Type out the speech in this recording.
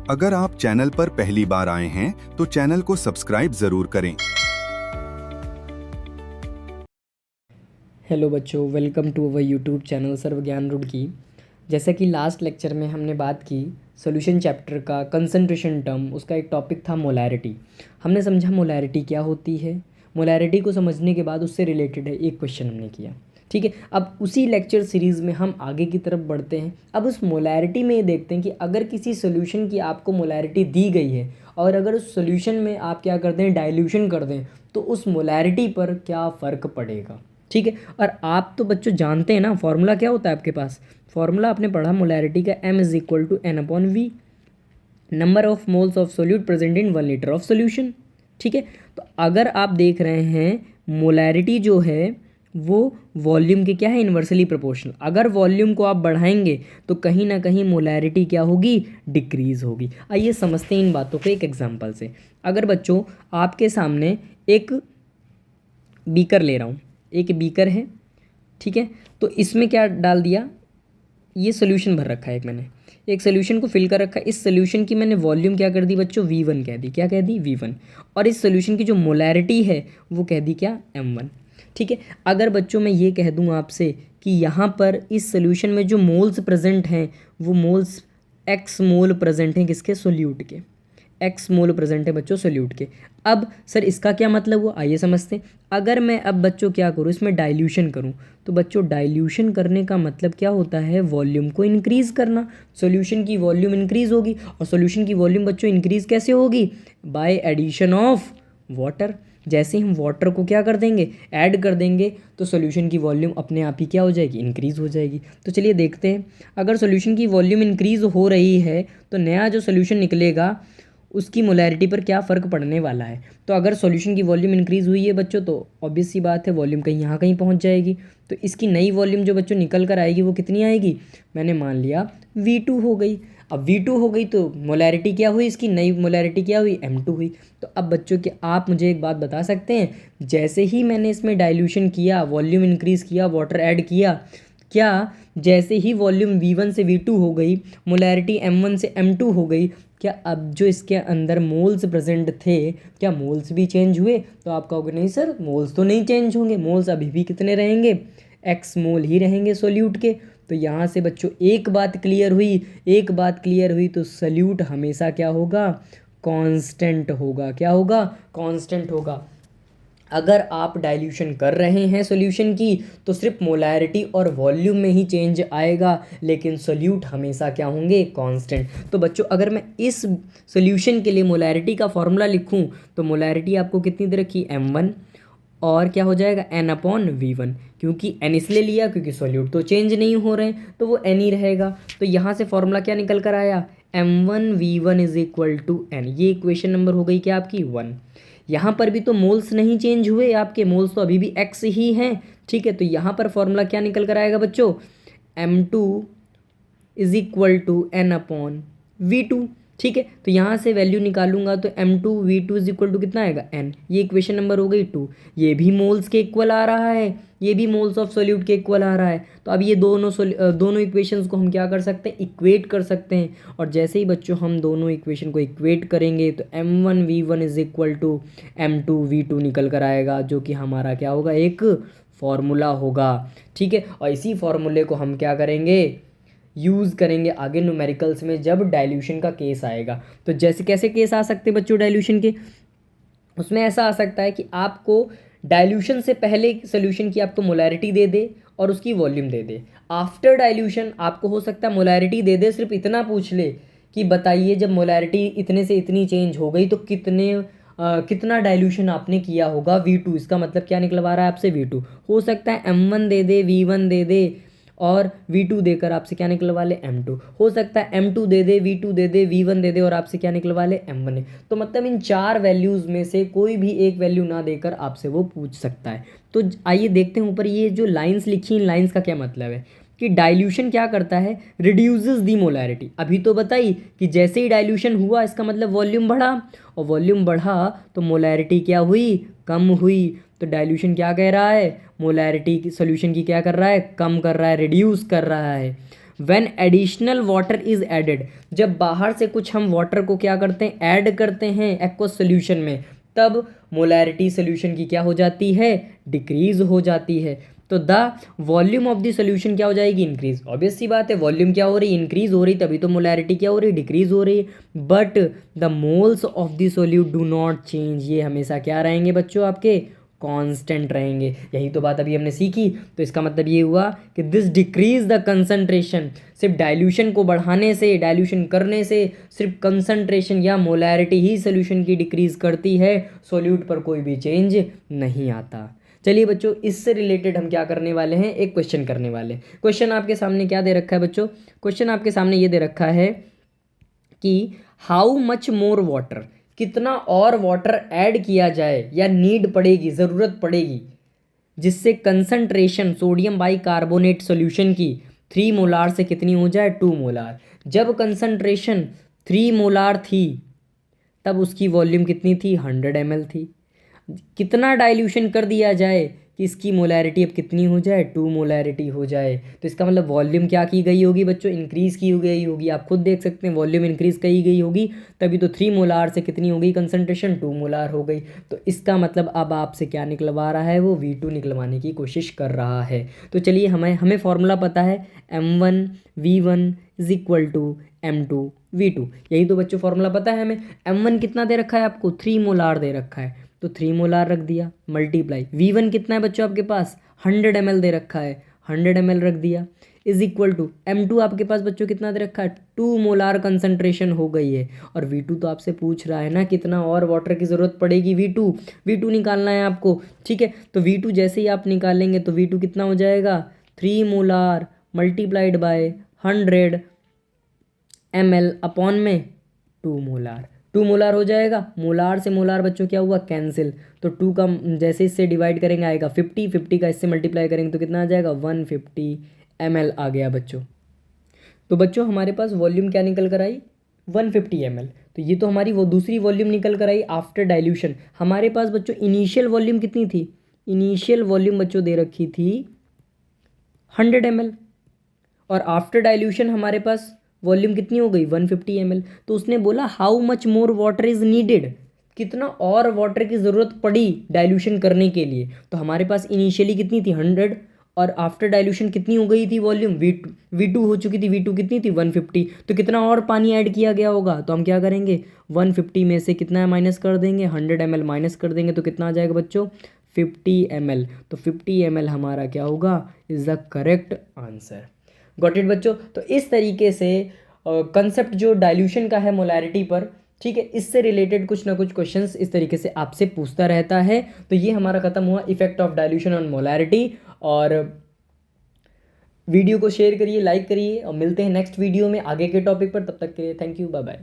अगर आप चैनल पर पहली बार आए हैं तो चैनल को सब्सक्राइब जरूर करें। हेलो बच्चों, welcome to our YouTube channel Sarv Gyan Roorkee. जैसा कि लास्ट लेक्चर में हमने बात की सॉल्यूशन चैप्टर का कंसंट्रेशन टर्म, उसका एक टॉपिक था मोलैरिटी। हमने समझा मोलैरिटी क्या होती है। मोलैरिटी को समझने के बाद उससे रिलेटेड है एक क्वेश्चन हमने किया। ठीक है, अब उसी लेक्चर सीरीज़ में हम आगे की तरफ बढ़ते हैं। अब उस मोलैरिटी में ये देखते हैं कि अगर किसी सोल्यूशन की आपको मोलैरिटी दी गई है और अगर उस सोल्यूशन में आप क्या कर दें, डाइल्यूशन कर दें, तो उस मोलैरिटी पर क्या फ़र्क पड़ेगा। ठीक है, और आप तो बच्चों जानते हैं ना फॉर्मूला क्या होता है आपके पास। फॉर्मूला आपने पढ़ा मोलैरिटी का, M is equal to N/V, number of moles of solute present in 1 litre of solution. ठीक है, तो अगर आप देख रहे हैं मोलैरिटी जो है वो वॉल्यूम के क्या है, इन्वर्सली प्रोपोर्शनल। अगर वॉल्यूम को आप बढ़ाएंगे तो कहीं ना कहीं मोलैरिटी क्या होगी, डिक्रीज होगी। आइए समझते हैं इन बातों को एक एग्जांपल से। अगर बच्चों आपके सामने एक बीकर ले रहा हूँ, एक बीकर है, ठीक है, तो इसमें क्या डाल दिया, ये सोल्यूशन भर रखा है, एक मैंने एक सोल्यूशन को फिल कर रखा है। इस सोल्यूशन की मैंने वॉल्यूम क्या कर दी बच्चों, V1 कह दी। क्या कह दी, V1। और इस सोल्यूशन की जो मोलैरिटी है वो कह दी क्या, M1। ठीक है, अगर बच्चों मैं ये कह दूँ आपसे कि यहाँ पर इस सोल्यूशन में जो मोल्स प्रेजेंट हैं वो मोल्स X मोल प्रेजेंट हैं किसके, सोल्यूट के। X मोल प्रेजेंट है बच्चों सोल्यूट के। अब सर इसका क्या मतलब हुआ, आइए समझते हैं। अगर मैं अब बच्चों क्या करूँ, इसमें डाइल्यूशन करूँ, तो बच्चों डाइल्यूशन करने का मतलब क्या होता है, वॉल्यूम को इंक्रीज़ करना। सॉल्यूशन की वॉल्यूम इंक्रीज़ होगी, और सॉल्यूशन की वॉल्यूम बच्चों इंक्रीज़ कैसे होगी, बाय एडिशन ऑफ वाटर। जैसे ही हम वाटर को क्या कर देंगे, ऐड कर देंगे, तो सॉल्यूशन की वॉल्यूम अपने आप ही क्या हो जाएगी, इंक्रीज़ हो जाएगी। तो चलिए देखते हैं, अगर सॉल्यूशन की वॉल्यूम इंक्रीज़ हो रही है तो नया जो सॉल्यूशन निकलेगा उसकी मोलैरिटी पर क्या फ़र्क पड़ने वाला है। तो अगर सॉल्यूशन की वॉल्यूम इंक्रीज़ हुई है बच्चों, तो ऑब्वियस सी बात है वॉल्यूम कहीं यहाँ कहीं पहुँच जाएगी। तो इसकी नई वॉल्यूम जो बच्चों निकल कर आएगी वो कितनी आएगी, मैंने मान लिया V2 हो गई। अब V2 हो गई तो मोलैरिटी क्या हुई, इसकी नई मोलैरिटी क्या हुई, M2 हुई। तो अब बच्चों कि आप मुझे एक बात बता सकते हैं, जैसे ही मैंने इसमें डाइल्यूशन किया, वॉल्यूम इंक्रीज़ किया, वाटर ऐड किया, क्या जैसे ही वॉल्यूम V1 से V2 हो गई, मोलैरिटी M1 से M2 हो गई, क्या अब जो इसके अंदर मोल्स प्रेजेंट थे क्या मोल्स भी चेंज हुए। तो आप कहोगे नहीं सर मोल्स तो नहीं चेंज होंगे, मोल्स अभी भी कितने रहेंगे, X मोल ही रहेंगे सोल्यूट के। तो यहाँ से बच्चों एक बात क्लियर हुई, एक बात क्लियर हुई, तो सोल्यूट हमेशा क्या होगा, कांस्टेंट होगा। क्या होगा, कांस्टेंट होगा। अगर आप डाइल्यूशन कर रहे हैं सॉल्यूशन की तो सिर्फ मोलैरिटी और वॉल्यूम में ही चेंज आएगा, लेकिन सोल्यूट हमेशा क्या होंगे, कांस्टेंट। तो बच्चों अगर मैं इस सॉल्यूशन के लिए मोलैरिटी का फॉर्मूला लिखूं तो मोलैरिटी आपको कितनी दे रखी, M1, और क्या हो जाएगा, N/V1। क्योंकि N इसलिए लिया क्योंकि सॉल्यूट तो चेंज नहीं हो रहे हैं, तो वो N ही रहेगा। तो यहाँ से फॉर्मूला क्या निकल कर आया, M1V1 is equal to N। ये इक्वेशन नंबर हो गई क्या आपकी 1। यहाँ पर भी तो मोल्स नहीं चेंज हुए आपके, मोल्स तो अभी भी X ही हैं। ठीक है, तो यहाँ पर फॉर्मूला क्या निकल कर आएगा बच्चों, M2 is equal to N/V2। ठीक है, तो यहाँ से वैल्यू निकालूंगा तो M2V2 इज इक्वल टू कितना आएगा, N। ये इक्वेशन नंबर हो गई 2। ये भी मोल्स के इक्वल आ रहा है, ये भी मोल्स ऑफ सोल्यूट के इक्वल आ रहा है। तो अब ये दोनों इक्वेशंस को हम क्या कर सकते हैं, इक्वेट कर सकते हैं। और जैसे ही बच्चों हम दोनों इक्वेशन को इक्वेट करेंगे तो M1V1 is equal to M2V2 निकल कर आएगा, जो कि हमारा क्या होगा, एक फॉर्मूला होगा। ठीक है, और इसी फॉर्मूले को हम क्या करेंगे, यूज़ करेंगे आगे न्यूमेरिकल्स में जब डाइल्यूशन का केस आएगा। तो जैसे कैसे केस आ सकते हैं बच्चों डाइल्यूशन के, उसमें ऐसा आ सकता है कि आपको डाइल्यूशन से पहले सोल्यूशन की आपको मोलैरिटी दे दे और उसकी वॉल्यूम दे दे। आफ्टर डाइल्यूशन आपको हो सकता है मोलैरिटी दे दे, सिर्फ इतना पूछ ले कि बताइए जब मोलैरिटी इतने से इतनी चेंज हो गई तो कितना डाइल्यूशन आपने किया होगा, V2। इसका मतलब क्या निकलवा रहा है आपसे, V2। हो सकता है M1 दे दे, V1 दे दे, और V2 देकर आपसे क्या निकलवा ले, M2। हो सकता है M2 दे दे, V2 दे दे, V1 दे दे, और आपसे क्या निकलवा ले, M1। तो मतलब इन चार वैल्यूज़ में से कोई भी एक वैल्यू ना देकर आपसे वो पूछ सकता है। तो आइए देखते हैं ऊपर ये जो लाइंस लिखी, इन लाइंस का क्या मतलब है कि डाइल्यूशन क्या करता है, रिड्यूसेस दी मोलैरिटी। अभी तो बताई कि जैसे ही डाइल्यूशन हुआ इसका मतलब वॉल्यूम बढ़ा, और वॉल्यूम बढ़ा तो मोलैरिटी क्या हुई, कम हुई। तो डाइल्यूशन क्या कह रहा है, मोलैरिटी की सोल्यूशन की क्या कर रहा है, कम कर रहा है, रिड्यूस कर रहा है। When additional water is added, जब बाहर से कुछ हम वाटर को क्या करते हैं, ऐड करते हैं एक्वस सोल्यूशन में, तब मोलैरिटी सोल्यूशन की क्या हो जाती है, डिक्रीज हो जाती है। तो the volume of the solution क्या हो जाएगी, इंक्रीज। ऑब्वियस सी बात है, वॉल्यूम क्या हो रही, इंक्रीज हो रही, तभी तो मोलैरिटी क्या हो रही, डिक्रीज हो रही। But the moles of the solute do not change, ये हमेशा क्या रहेंगे बच्चों, आपके कांस्टेंट रहेंगे। यही तो बात अभी हमने सीखी। तो इसका मतलब ये हुआ कि दिस डिक्रीज द कंसंट्रेशन, सिर्फ डाइल्यूशन को बढ़ाने से, डाइल्यूशन करने से सिर्फ कंसंट्रेशन या मोलैरिटी ही सोल्यूशन की डिक्रीज करती है, सोल्यूट पर कोई भी चेंज नहीं आता। चलिए बच्चों, इससे रिलेटेड हम क्या करने वाले हैं, एक क्वेश्चन करने वाले। क्वेश्चन आपके सामने क्या दे रखा है बच्चों, क्वेश्चन आपके सामने ये दे रखा है कि हाउ मच मोर वाटर, कितना और वाटर ऐड किया जाए या नीड पड़ेगी, ज़रूरत पड़ेगी, जिससे कंसंट्रेशन सोडियम बाइकार्बोनेट सॉल्यूशन की 3 मोलार से कितनी हो जाए, 2 मोलार। जब कंसंट्रेशन 3 मोलार थी तब उसकी वॉल्यूम कितनी थी, 100 ml थी। कितना डाइल्यूशन कर दिया जाए कि इसकी मोलैरिटी अब कितनी हो जाए, 2 मोलैरिटी हो जाए। तो इसका मतलब वॉल्यूम क्या की गई होगी बच्चों, इंक्रीज़ की गई होगी। आप खुद देख सकते हैं वॉल्यूम इंक्रीज़ की गई होगी, तभी तो 3 मोलार से कितनी हो गई कंसंट्रेशन, 2 मोलार हो गई। तो इसका मतलब अब आपसे क्या निकलवा रहा है, वो V2 निकलवाने की कोशिश कर रहा है। तो चलिए, हमें फॉर्मूला पता है, M1V1 is equal to M2V2। यही तो बच्चों फॉर्मूला पता है हमें। M1 कितना दे रखा है आपको, 3 मोलार दे रखा है, तो 3 मोलार रख दिया, मल्टीप्लाई V1 कितना है बच्चों आपके पास, 100 ml दे रखा है, 100 ml रख दिया, इज इक्वल टू M2 आपके पास बच्चों कितना दे रखा है, 2 मोलार कंसंट्रेशन हो गई है। और V2 तो आपसे पूछ रहा है ना, कितना और वाटर की ज़रूरत पड़ेगी, V2 निकालना है आपको। ठीक है, तो V2 जैसे ही आप निकालेंगे तो V2 कितना हो जाएगा, 3 molar multiplied by 100 ml upon में 2 मोलार, 2 मोलार हो जाएगा। मोलार से मोलार बच्चों क्या हुआ, कैंसिल। तो 2 का जैसे इससे डिवाइड करेंगे आएगा 50, 50 का इससे मल्टीप्लाई करेंगे तो कितना आ जाएगा, 150 ml आ गया बच्चों। तो बच्चों हमारे पास वॉल्यूम क्या निकल कर आई, 150 ml। तो ये तो हमारी वो दूसरी वॉल्यूम निकल कर आई आफ्टर डाइल्यूशन। हमारे पास बच्चों इनिशियल वॉल्यूम कितनी थी, इनिशियल वॉल्यूम बच्चों दे रखी थी 100 ml, और आफ्टर डाइल्यूशन हमारे पास वॉल्यूम कितनी हो गई, 150 ml। तो उसने बोला how much more water is needed, कितना और वाटर की ज़रूरत पड़ी डाइल्यूशन करने के लिए। तो हमारे पास इनिशियली कितनी थी, 100, और आफ्टर डाइल्यूशन कितनी हो गई थी वॉल्यूम, V2 हो चुकी थी, V2 कितनी थी, 150। तो कितना और पानी ऐड किया गया होगा, तो हम क्या करेंगे, 150 में से कितना माइनस कर देंगे, 100 ml माइनस कर देंगे, तो कितना आ जाएगा बच्चों, 50 ml। तो 50 ml हमारा क्या होगा, is the correct answer. Got it बच्चों। तो इस तरीके से कंसेप्ट जो डाइल्यूशन का है मोलैरिटी पर, ठीक है, इससे रिलेटेड कुछ ना कुछ क्वेश्चंस इस तरीके से आपसे पूछता रहता है। तो ये हमारा खत्म हुआ effect of dilution on molarity. और वीडियो को शेयर करिए, लाइक करिए, और मिलते हैं नेक्स्ट वीडियो में आगे के टॉपिक पर। तब तक के लिए थैंक यू, बाय बाय।